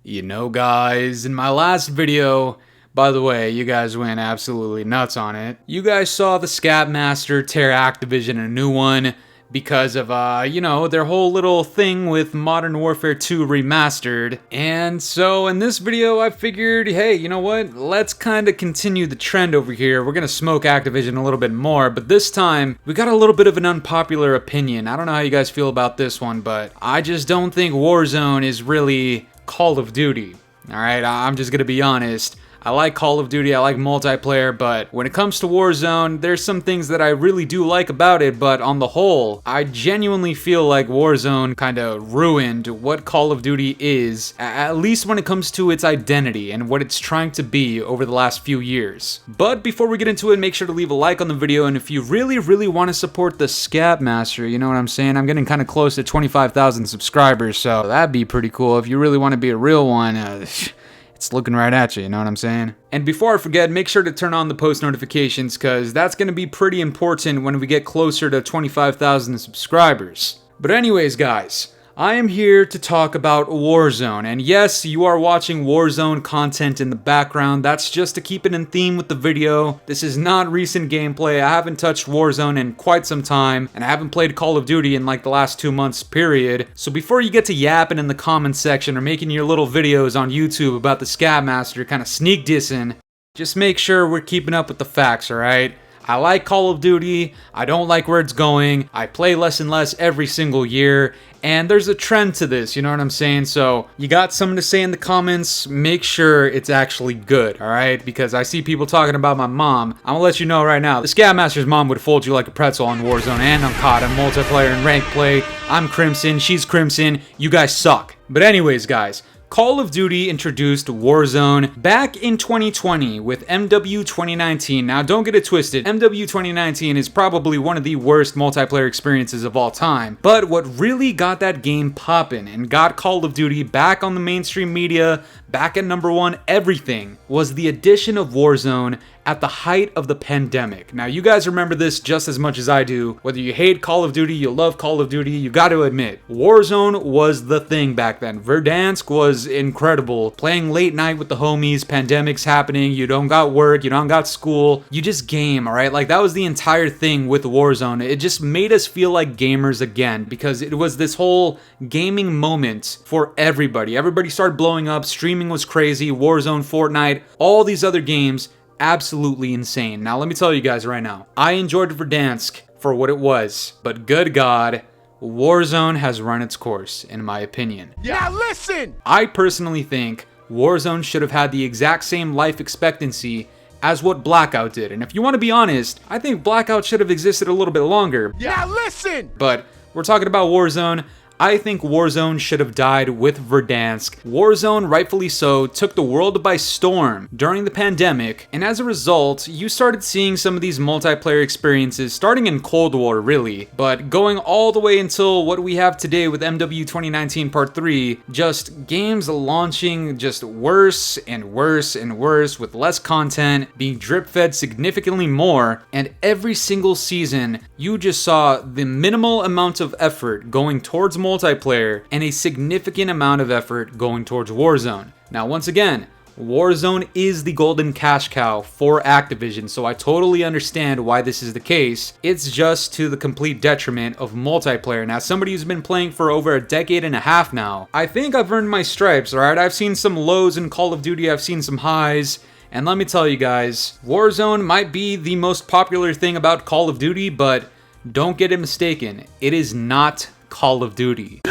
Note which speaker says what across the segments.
Speaker 1: You know, guys, in my last video, by the way, you guys went absolutely nuts on it. You guys saw the Scatmaster tear Activision a new one because of, their whole little thing with Modern Warfare 2 Remastered. And so in this video, I figured, hey, you know what? Let's kind of continue the trend over here. We're gonna smoke Activision a little bit more, but this time, we got a little bit of an unpopular opinion. I don't know how you guys feel about this one, but I just don't think Warzone is really Call of Duty. Alright, I'm just gonna be honest. I like Call of Duty, I like multiplayer, but when it comes to Warzone, there's some things that I really do like about it, but on the whole, I genuinely feel like Warzone kinda ruined what Call of Duty is, at least when it comes to its identity and what it's trying to be over the last few years. But before we get into it, make sure to leave a like on the video, and if you really want to support the Scatmaster, you know what I'm saying? I'm getting kinda close to 25,000 subscribers, so that'd be pretty cool. If you really want to be a real one, it's looking right at you know what I'm saying? And before I forget, make sure to turn on the post notifications, because that's going to be pretty important when we get closer to 25,000 subscribers. But anyways, guys, I am here to talk about Warzone, and yes, you are watching Warzone content in the background. That's just to keep it in theme with the video. This is not recent gameplay. I haven't touched Warzone in quite some time, and I haven't played Call of Duty in like the last 2 months period. So before you get to yapping in the comments section or making your little videos on YouTube about the Scatmaster kind of sneak dissing, just make sure we're keeping up with the facts, alright? I like Call of Duty, I don't like where it's going, I play less and less every single year, and there's a trend to this, you know what I'm saying? So, you got something to say in the comments, make sure it's actually good, alright? Because I see people talking about my mom. I'm gonna let you know right now, the Scatmaster's mom would fold you like a pretzel on Warzone and on COD and multiplayer and ranked play. I'm Crimson, she's Crimson, you guys suck. But anyways, guys, Call of Duty introduced Warzone back in 2020 with MW 2019. Now, don't get it twisted, MW 2019 is probably one of the worst multiplayer experiences of all time. But what really got that game poppin' and got Call of Duty back on the mainstream media, back at #1 everything, was the addition of Warzone at the height of the pandemic. Now, you guys remember this just as much as I do. Whether you hate Call of Duty, you love Call of Duty, you gotta admit, Warzone was the thing back then. Verdansk was incredible. Playing late night with the homies, pandemic's happening, you don't got work, you don't got school, you just game, alright? Like, that was the entire thing with Warzone. It just made us feel like gamers again, because it was this whole gaming moment for everybody. Everybody started blowing up, streaming was crazy, Warzone, Fortnite, all these other games, absolutely insane. Now, let me tell you guys right now, I enjoyed Verdansk for what it was, but good God, Warzone has run its course, in my opinion.
Speaker 2: Now listen!
Speaker 1: I personally think Warzone should have had the exact same life expectancy as what Blackout did, and if you want to be honest, I think Blackout should have existed a little bit longer.
Speaker 2: Now listen!
Speaker 1: But we're talking about Warzone. I think Warzone should have died with Verdansk. Warzone, rightfully so, took the world by storm during the pandemic, and as a result, you started seeing some of these multiplayer experiences starting in Cold War, really, but going all the way until what we have today with MW 2019 Part 3, just games launching just worse and worse and worse, with less content, being drip-fed significantly more, and every single season, you just saw the minimal amount of effort going towards multiplayer and a significant amount of effort going towards Warzone. Now, once again, Warzone is the golden cash cow for Activision, so I totally understand why this is the case. It's just to the complete detriment of multiplayer. Now, somebody who's been playing for over a decade and a half now, I think I've earned my stripes, alright? I've seen some lows in Call of Duty, I've seen some highs, and let me tell you guys, Warzone might be the most popular thing about Call of Duty, but don't get it mistaken, it is not Call of Duty.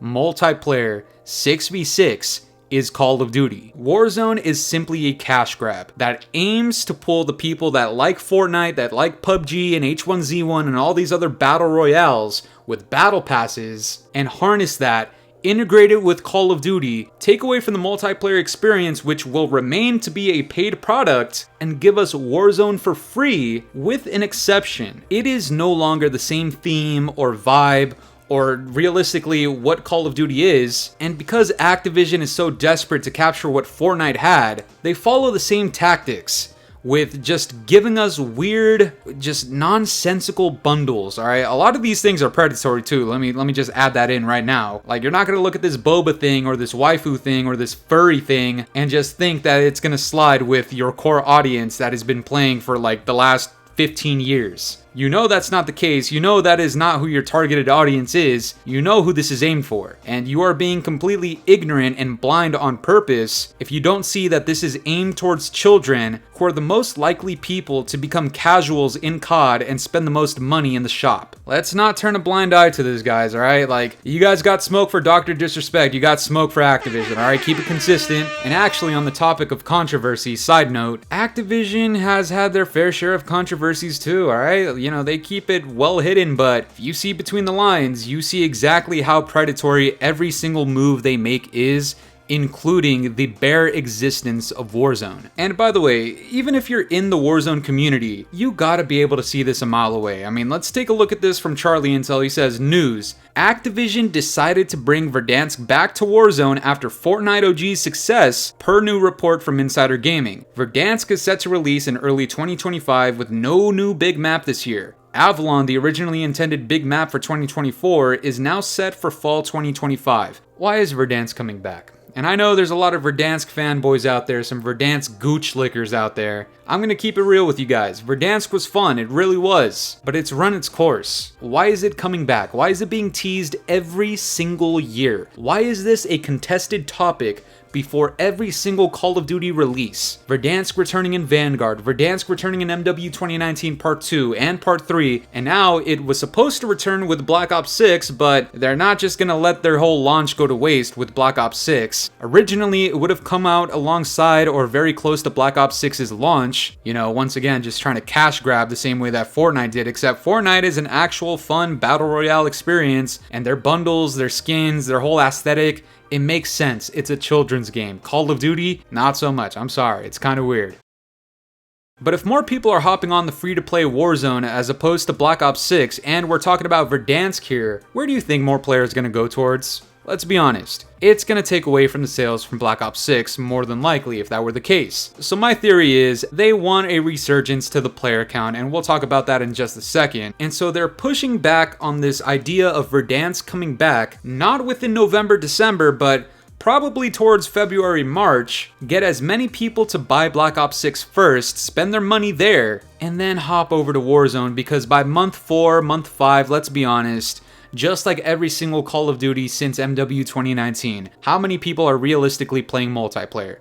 Speaker 1: Multiplayer 6v6 is Call of Duty. Warzone is simply a cash grab that aims to pull the people that like Fortnite, that like PUBG and H1Z1 and all these other battle royales with battle passes, and harness that, integrate it with Call of Duty, take away from the multiplayer experience, which will remain to be a paid product, and give us Warzone for free, with an exception. It is no longer the same theme or vibe or realistically what Call of Duty is, and because Activision is so desperate to capture what Fortnite had, they follow the same tactics, with just giving us weird, just nonsensical bundles, alright? A lot of these things are predatory too, let me just add that in right now. Like, you're not gonna look at this boba thing or this waifu thing or this furry thing and just think that it's gonna slide with your core audience that has been playing for like the last 15 years. You know that's not the case, you know that is not who your targeted audience is, you know who this is aimed for, and you are being completely ignorant and blind on purpose if you don't see that this is aimed towards children who are the most likely people to become casuals in COD and spend the most money in the shop. Let's not turn a blind eye to this, guys, alright? Like, you guys got smoke for Dr. Disrespect, you got smoke for Activision, alright? Keep it consistent. And actually, on the topic of controversy, side note, Activision has had their fair share of controversies too, alright? You know, they keep it well hidden, but if you see between the lines, you see exactly how predatory every single move they make is, including the bare existence of Warzone. And by the way, even if you're in the Warzone community, you gotta be able to see this a mile away. I mean, let's take a look at this from Charlie Intel. He says, news. Activision decided to bring Verdansk back to Warzone after Fortnite OG's success, per new report from Insider Gaming. Verdansk is set to release in early 2025 with no new big map this year. Avalon, the originally intended big map for 2024, is now set for fall 2025. Why is Verdansk coming back? And I know there's a lot of Verdansk fanboys out there, some Verdansk gooch lickers out there. I'm gonna keep it real with you guys. Verdansk was fun, it really was, but it's run its course. Why is it coming back? Why is it being teased every single year? Why is this a contested topic before every single Call of Duty release? Verdansk returning in Vanguard, Verdansk returning in MW 2019 Part 2 and Part 3, and now it was supposed to return with Black Ops 6, but they're not just gonna let their whole launch go to waste with Black Ops 6. Originally, it would have come out alongside or very close to Black Ops 6's launch. You know, once again, just trying to cash grab the same way that Fortnite did, except Fortnite is an actual fun battle royale experience, and their bundles, their skins, their whole aesthetic, it makes sense. It's a children's game. Call of Duty, not so much. I'm sorry, it's kind of weird. But if more people are hopping on the free-to-play Warzone as opposed to Black Ops 6, and we're talking about Verdansk here, where do you think more players are going to go towards? Let's be honest, it's going to take away from the sales from Black Ops 6 more than likely if that were the case. So my theory is they want a resurgence to the player count, and we'll talk about that in just a second. And so they're pushing back on this idea of Verdansk coming back, not within November, December, but probably towards February, March, get as many people to buy Black Ops 6 first, spend their money there, and then hop over to Warzone, because by month 4, month 5, let's be honest, just like every single Call of Duty since MW 2019, how many people are realistically playing multiplayer?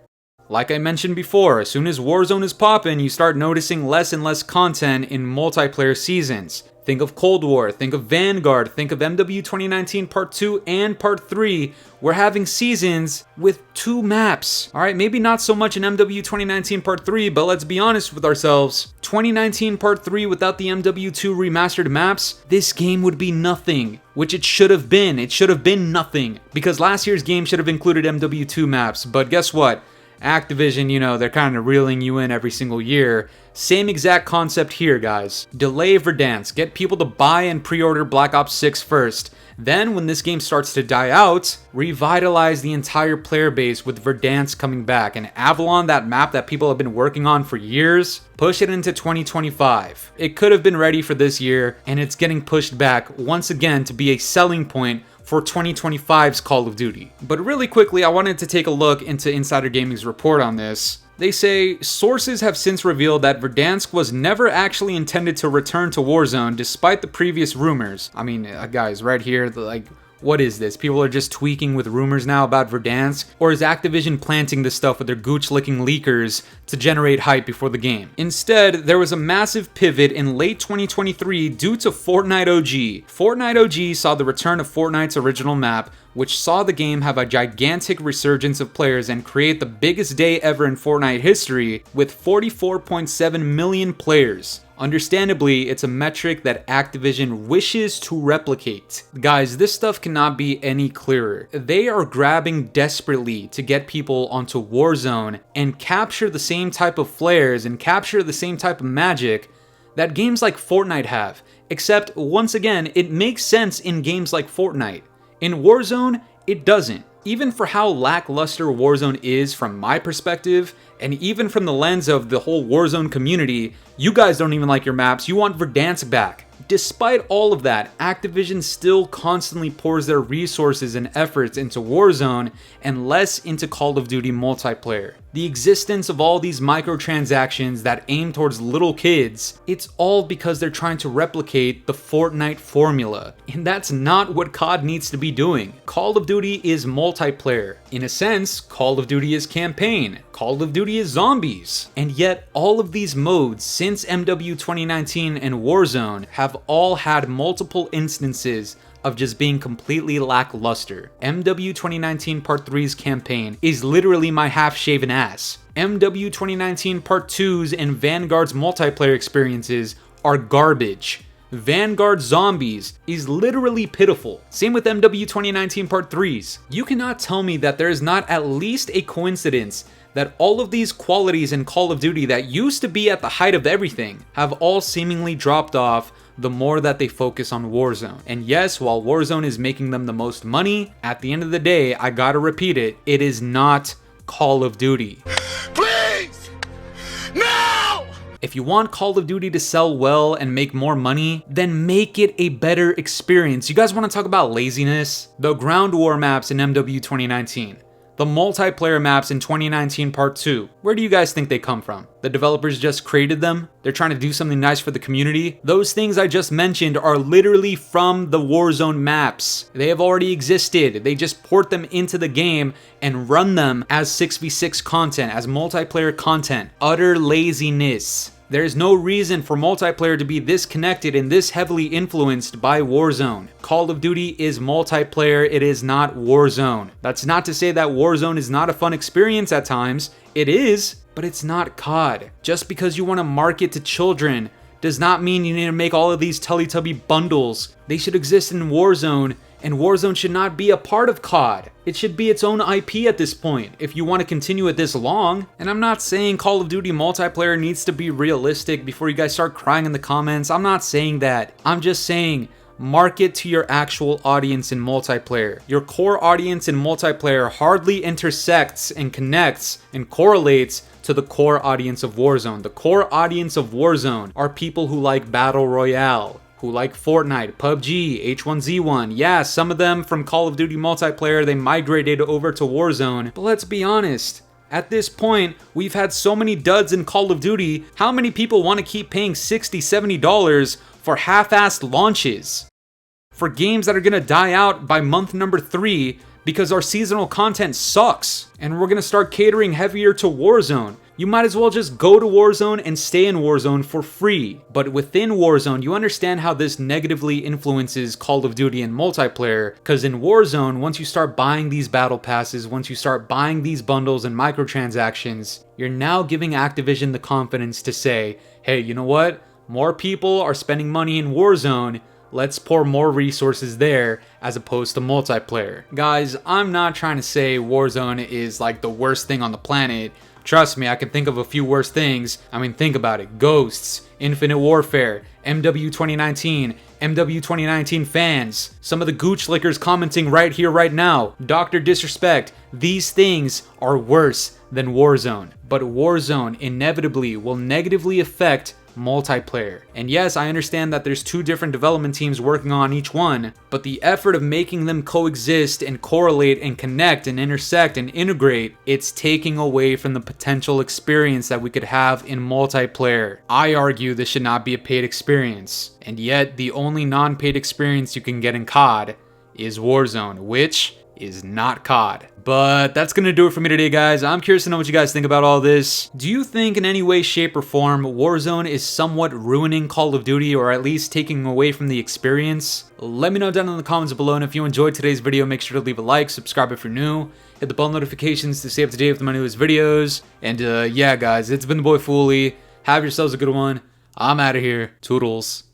Speaker 1: Like I mentioned before, as soon as Warzone is poppin', you start noticing less and less content in multiplayer seasons. Think of Cold War, think of Vanguard, think of MW 2019 Part 2 and Part 3. We're having seasons with 2 maps. Alright, maybe not so much in MW 2019 Part 3, but let's be honest with ourselves. 2019 Part 3 without the MW2 remastered maps, this game would be nothing. Which it should have been. It should have been nothing. Because last year's game should have included MW2 maps, but guess what? Activision, you know, they're kind of reeling you in every single year. Same exact concept here, guys. Delay Verdansk, get people to buy and pre-order Black Ops 6 first. Then, when this game starts to die out, revitalize the entire player base with Verdansk coming back. And Avalon, that map that people have been working on for years, push it into 2025. It could have been ready for this year, and it's getting pushed back once again to be a selling point for 2025's Call of Duty. But really quickly, I wanted to take a look into Insider Gaming's report on this. They say, sources have since revealed that Verdansk was never actually intended to return to Warzone despite the previous rumors. I mean, guys, right here, like, what is this? People are just tweaking with rumors now about Verdansk? Or is Activision planting this stuff with their gooch-licking leakers to generate hype before the game? Instead, there was a massive pivot in late 2023 due to Fortnite OG. Fortnite OG saw the return of Fortnite's original map, which saw the game have a gigantic resurgence of players and create the biggest day ever in Fortnite history with 44.7 million players. Understandably, it's a metric that Activision wishes to replicate. Guys, this stuff cannot be any clearer. They are grabbing desperately to get people onto Warzone and capture the same type of flares and capture the same type of magic that games like Fortnite have. Except, once again, it makes sense in games like Fortnite. In Warzone, it doesn't. Even for how lackluster Warzone is from my perspective, and even from the lens of the whole Warzone community, you guys don't even like your maps, you want Verdansk back. Despite all of that, Activision still constantly pours their resources and efforts into Warzone and less into Call of Duty multiplayer. The existence of all these microtransactions that aim towards little kids, it's all because they're trying to replicate the Fortnite formula. And that's not what COD needs to be doing. Call of Duty is multiplayer. In a sense, Call of Duty is campaign. Call of Duty is zombies. And yet, all of these modes since MW 2019 and Warzone have all had multiple instances of just being completely lackluster. MW 2019 Part 3's campaign is literally my half-shaven ass. MW 2019 Part 2's and Vanguard's multiplayer experiences are garbage. Vanguard Zombies is literally pitiful. Same with MW 2019 Part 3's. You cannot tell me that there is not at least a coincidence that all of these qualities in Call of Duty that used to be at the height of everything have all seemingly dropped off the more that they focus on Warzone. And yes, while Warzone is making them the most money, at the end of the day, I gotta repeat it, it is not Call of Duty.
Speaker 2: Please! No!
Speaker 1: If you want Call of Duty to sell well and make more money, then make it a better experience. You guys want to talk about laziness? The ground war maps in MW 2019. The multiplayer maps in 2019 Part 2, where do you guys think they come from? The developers just created them? They're trying to do something nice for the community? Those things I just mentioned are literally from the Warzone maps. They have already existed. They just port them into the game and run them as 6v6 content, as multiplayer content. Utter laziness. There's no reason for multiplayer to be this connected and this heavily influenced by Warzone. Call of Duty is multiplayer, it is not Warzone. That's not to say that Warzone is not a fun experience at times. It is, but it's not COD. Just because you want to market to children does not mean you need to make all of these Teletubby bundles. They should exist in Warzone, and Warzone should not be a part of COD. It should be its own IP at this point, if you want to continue it this long. And I'm not saying Call of Duty multiplayer needs to be realistic before you guys start crying in the comments. I'm not saying that. I'm just saying market to your actual audience in multiplayer. Your core audience in multiplayer hardly intersects and connects and correlates to the core audience of Warzone. The core audience of Warzone are people who like Battle Royale, who like Fortnite, PUBG, H1Z1. Yeah, some of them from Call of Duty multiplayer, they migrated over to Warzone. But let's be honest, at this point, we've had so many duds in Call of Duty, how many people want to keep paying $60, $70 for half-assed launches? For games that are gonna die out by month number 3 because our seasonal content sucks, and we're gonna start catering heavier to Warzone. You might as well just go to Warzone and stay in Warzone for free. But within Warzone, you understand how this negatively influences Call of Duty and multiplayer, because in Warzone, once you start buying these battle passes, once you start buying these bundles and microtransactions, you're now giving Activision the confidence to say, hey, you know what? More people are spending money in Warzone, let's pour more resources there as opposed to multiplayer. Guys, I'm not trying to say Warzone is like the worst thing on the planet. Trust me, I can think of a few worse things. I mean, think about it. Ghosts, Infinite Warfare, MW 2019, MW 2019 fans, some of the gooch lickers commenting right here, right now, Dr. Disrespect. These things are worse than Warzone. But Warzone inevitably will negatively affect multiplayer. And yes, I understand that there's 2 different development teams working on each one, but the effort of making them coexist and correlate and connect and intersect and integrate, it's taking away from the potential experience that we could have in multiplayer. I argue this should not be a paid experience, and yet the only non-paid experience you can get in COD is Warzone, which is not COD. But that's gonna do it for me today, guys. I'm curious to know what you guys think about all this. Do you think in any way, shape, or form Warzone is somewhat ruining Call of Duty, or at least taking away from the experience? Let me know down in the comments below, and if you enjoyed today's video, make sure to leave a like, subscribe if you're new, hit the bell notifications to stay up to date with my newest videos. And yeah, guys, it's been the boy Fooly. Have yourselves a good one. I'm out of here. Toodles.